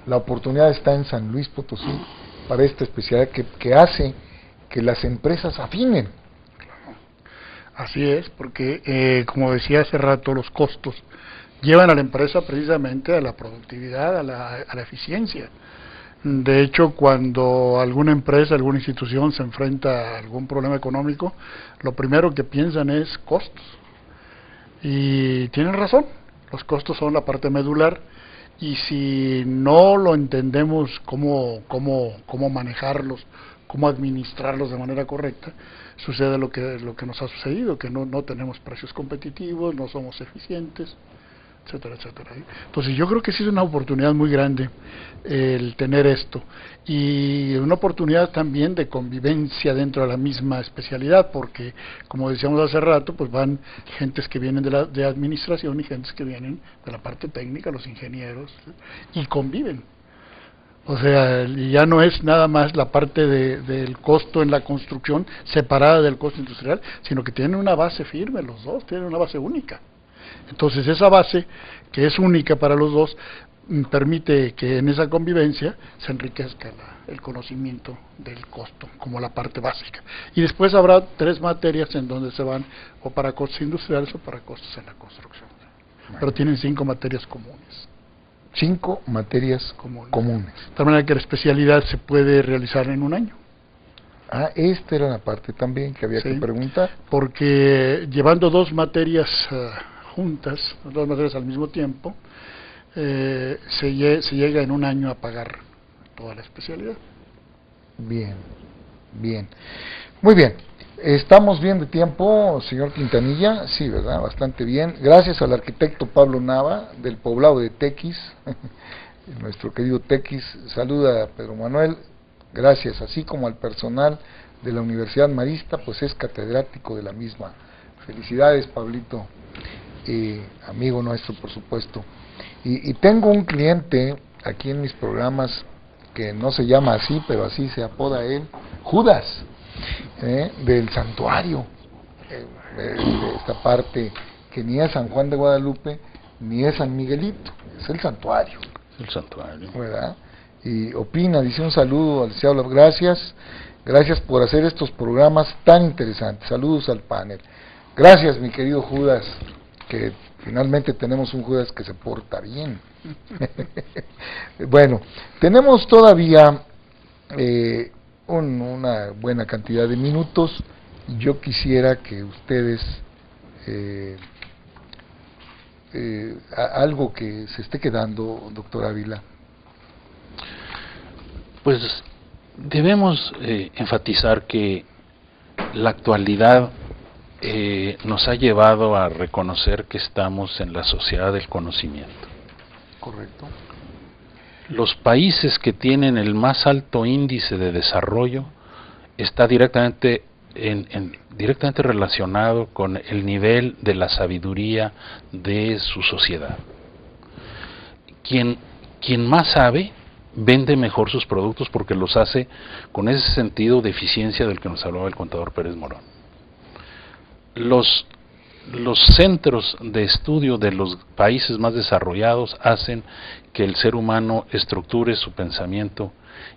La oportunidad está en San Luis Potosí para esta especialidad que hace que las empresas afinen. Así es, porque como decía hace rato, los costos llevan a la empresa precisamente a la productividad, a la eficiencia. De hecho, cuando alguna empresa, alguna institución se enfrenta a algún problema económico, lo primero que piensan es costos. Y tienen razón, los costos son la parte medular, y si no lo entendemos cómo manejarlos, cómo administrarlos de manera correcta, sucede lo que nos ha sucedido, que no tenemos precios competitivos, no somos eficientes, etcétera, etcétera. Entonces yo creo que sí es una oportunidad muy grande el tener esto, y una oportunidad también de convivencia dentro de la misma especialidad, porque como decíamos hace rato, pues van gentes que vienen de administración y gentes que vienen de la parte técnica, los ingenieros, y conviven. O sea, ya no es nada más la parte del costo en la construcción separada del costo industrial, sino que tienen una base firme, los dos tienen una base única. Entonces esa base, que es única para los dos, permite que en esa convivencia se enriquezca el conocimiento del costo como la parte básica. Y después habrá 3 materias en donde se van o para costos industriales o para costos en la construcción. Pero tienen 5 materias comunes. 5 materias comunes. De tal manera que la especialidad se puede realizar en un año. Ah, esta era la parte también que había que preguntar. Porque llevando 2 materias juntas, 2 materias al mismo tiempo, se llega en un año a pagar toda la especialidad. Bien, bien. Muy bien. ¿Estamos bien de tiempo, señor Quintanilla? Sí, ¿verdad? Bastante bien. Gracias al arquitecto Pablo Nava, del poblado de Tequis. Nuestro querido Tequis saluda a Pedro Manuel. Gracias, así como al personal de la Universidad Marista, pues es catedrático de la misma. Felicidades, Pablito, amigo nuestro, por supuesto. Y tengo un cliente aquí en mis programas que no se llama así, pero así se apoda él, Judas, del santuario, de esta parte que ni es San Juan de Guadalupe ni es San Miguelito, es el santuario. El santuario, ¿verdad? Y opina, dice un saludo al licenciado, gracias por hacer estos programas tan interesantes, saludos al panel. Gracias, mi querido Judas, que finalmente tenemos un Judas que se porta bien. Bueno, tenemos todavía una buena cantidad de minutos. Yo quisiera que ustedes algo que se esté quedando, doctor Ávila. Pues debemos enfatizar que la actualidad nos ha llevado a reconocer que estamos en la sociedad del conocimiento. Correcto. Los países que tienen el más alto índice de desarrollo está directamente directamente relacionado con el nivel de la sabiduría de su sociedad. Quien más sabe vende mejor sus productos porque los hace con ese sentido de eficiencia del que nos hablaba el contador Pérez Morón. Los centros de estudio de los países más desarrollados hacen que el ser humano estructure su pensamiento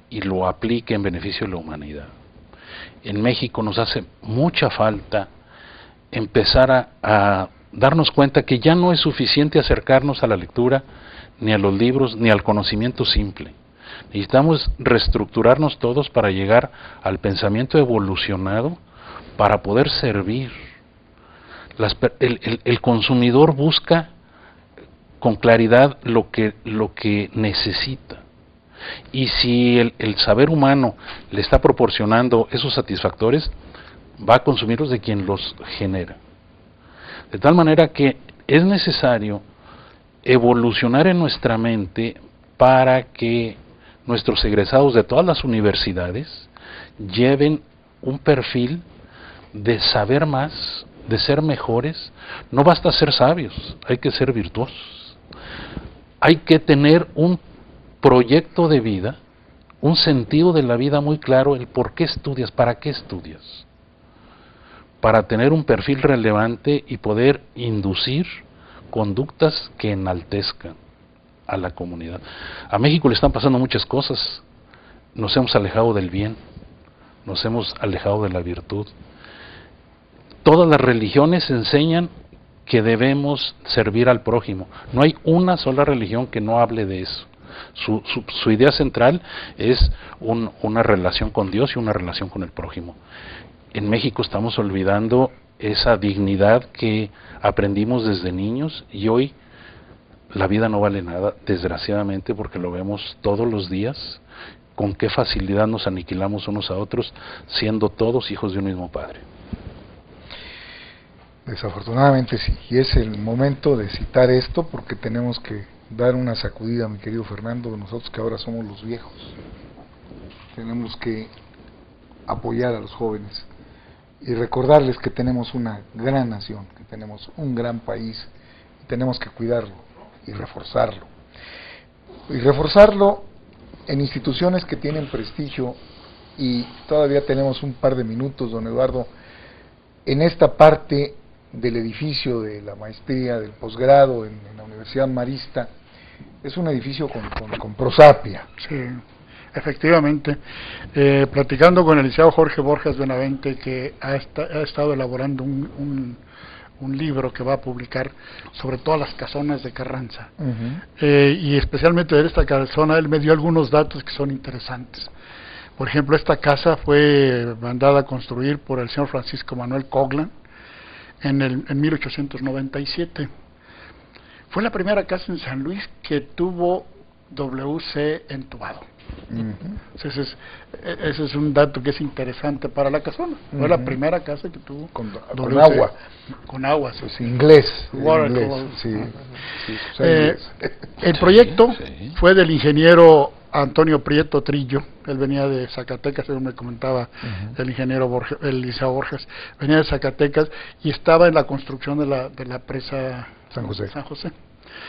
y lo aplique en beneficio de la humanidad. En México nos hace mucha falta empezar a darnos cuenta que ya no es suficiente acercarnos a la lectura, ni a los libros, ni al conocimiento simple. Necesitamos reestructurarnos todos para llegar al pensamiento evolucionado para poder servir. El consumidor busca con claridad lo que necesita. Y si el saber humano le está proporcionando esos satisfactores, va a consumirlos de quien los genera. De tal manera que es necesario evolucionar en nuestra mente para que nuestros egresados de todas las universidades lleven un perfil de saber más, de ser mejores. No basta ser sabios, hay que ser virtuosos. Hay que tener un proyecto de vida, un sentido de la vida muy claro, el por qué estudias, para qué estudias. Para tener un perfil relevante y poder inducir conductas que enaltezcan a la comunidad. A México le están pasando muchas cosas. Nos hemos alejado del bien, nos hemos alejado de la virtud. Todas las religiones enseñan que debemos servir al prójimo. No hay una sola religión que no hable de eso. Su idea central es una relación con Dios y una relación con el prójimo. En México estamos olvidando esa dignidad que aprendimos desde niños y hoy la vida no vale nada, desgraciadamente, porque lo vemos todos los días, con qué facilidad nos aniquilamos unos a otros, siendo todos hijos de un mismo Padre. Desafortunadamente sí, y es el momento de citar esto porque tenemos que dar una sacudida, mi querido Fernando, nosotros que ahora somos los viejos. Tenemos que apoyar a los jóvenes y recordarles que tenemos una gran nación, que tenemos un gran país, y tenemos que cuidarlo y reforzarlo. Y reforzarlo en instituciones que tienen prestigio, y todavía tenemos un par de minutos, don Eduardo, en esta parte del edificio de la maestría, del posgrado en la Universidad Marista. Es un edificio con prosapia. Sí, efectivamente. Platicando con el licenciado Jorge Borjas Benavente, que ha estado elaborando un libro que va a publicar sobre todas las casonas de Carranza. Y especialmente de esta casona, él me dio algunos datos que son interesantes. Por ejemplo, esta casa fue mandada a construir por el señor Francisco Manuel Coglan en 1897. Fue la primera casa en San Luis que tuvo WC entubado. Entonces, ese es un dato que es interesante para la casona. Fue la primera casa que tuvo con WC, agua. Con agua, sí. Pues inglés. Sí, el proyecto fue del ingeniero Antonio Prieto Trillo. Él venía de Zacatecas, según me comentaba el ingeniero Borges, el licenciado Borges, venía de Zacatecas y estaba en la construcción de la presa San José.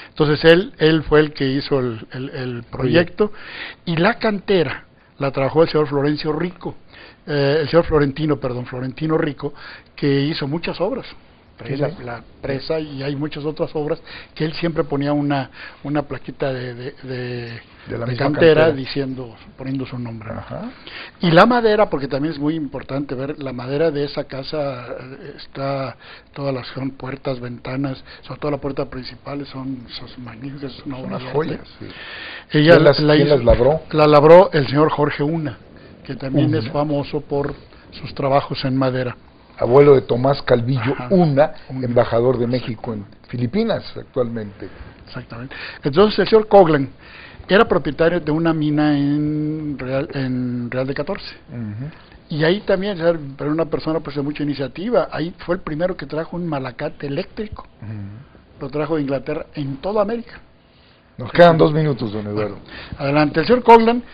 Entonces él fue el que hizo el proyecto, y la cantera la trabajó el señor Florentino Rico, que hizo muchas obras. La presa, y hay muchas otras obras que él siempre ponía una plaquita de la cantera poniendo su nombre. Y la madera, porque también es muy importante ver la madera de esa casa, todas las son puertas, ventanas, sobre todo la puerta principal son magníficas, es una obra de joyas. ¿Quién las labró? La labró el señor Jorge Una, que también es famoso por sus trabajos en madera. Abuelo de Tomás Calvillo Una, embajador de México en Filipinas actualmente. Exactamente. Entonces el señor Coglan era propietario de una mina en Real de 14. Y ahí también era una persona pues de mucha iniciativa. Ahí fue el primero que trajo un malacate eléctrico. Lo trajo de Inglaterra en toda América. Nos quedan 2 minutos, don Eduardo. Adelante. El señor Coglan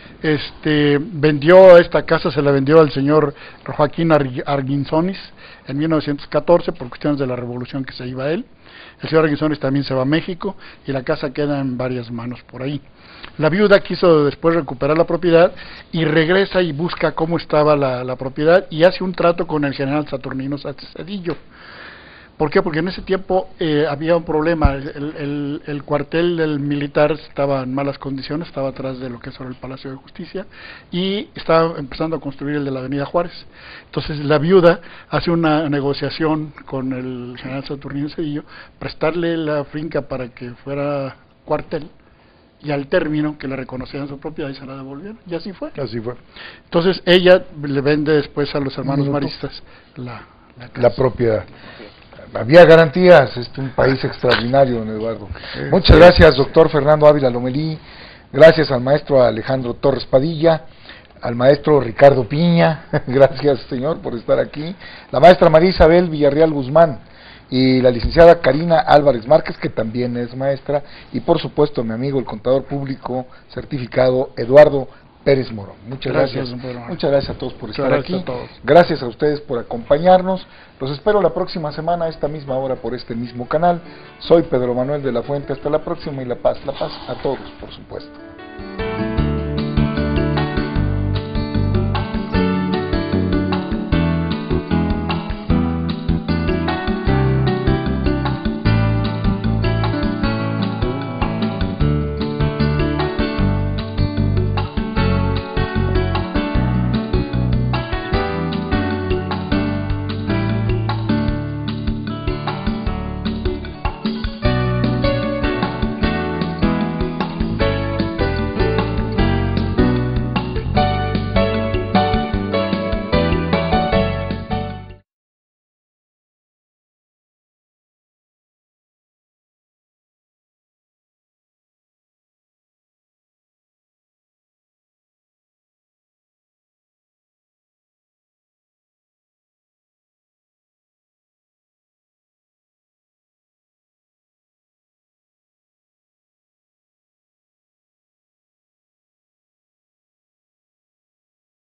vendió esta casa, se la vendió al señor Joaquín Arguinzonis en 1914 por cuestiones de la revolución que se iba a él. El señor Arguinzonis también se va a México y la casa queda en varias manos por ahí. La viuda quiso después recuperar la propiedad y regresa y busca cómo estaba la propiedad y hace un trato con el general Saturnino Cedillo. ¿Por qué? Porque en ese tiempo había un problema. El cuartel del militar estaba en malas condiciones, estaba atrás de lo que es ahora el Palacio de Justicia, y estaba empezando a construir el de la Avenida Juárez. Entonces la viuda hace una negociación con el general Saturnino Cedillo, prestarle la finca para que fuera cuartel, y al término que le reconocieran su propiedad y se la devolvieron, y así fue. Entonces ella le vende después a los hermanos maristas la propiedad. Había garantías, es un país extraordinario, don Eduardo. Muchas gracias, doctor Fernando Ávila Lomelí, gracias al maestro Alejandro Torres Padilla, al maestro Ricardo Piña, gracias señor por estar aquí, la maestra María Isabel Villarreal Guzmán y la licenciada Karina Álvarez Márquez, que también es maestra, y por supuesto mi amigo el contador público certificado Eduardo Pérez Morón. Muchas gracias. Muchas gracias a todos por estar aquí. Gracias a ustedes por acompañarnos. Los espero la próxima semana a esta misma hora por este mismo canal. Soy Pedro Manuel de la Fuente. Hasta la próxima, y la paz a todos, por supuesto.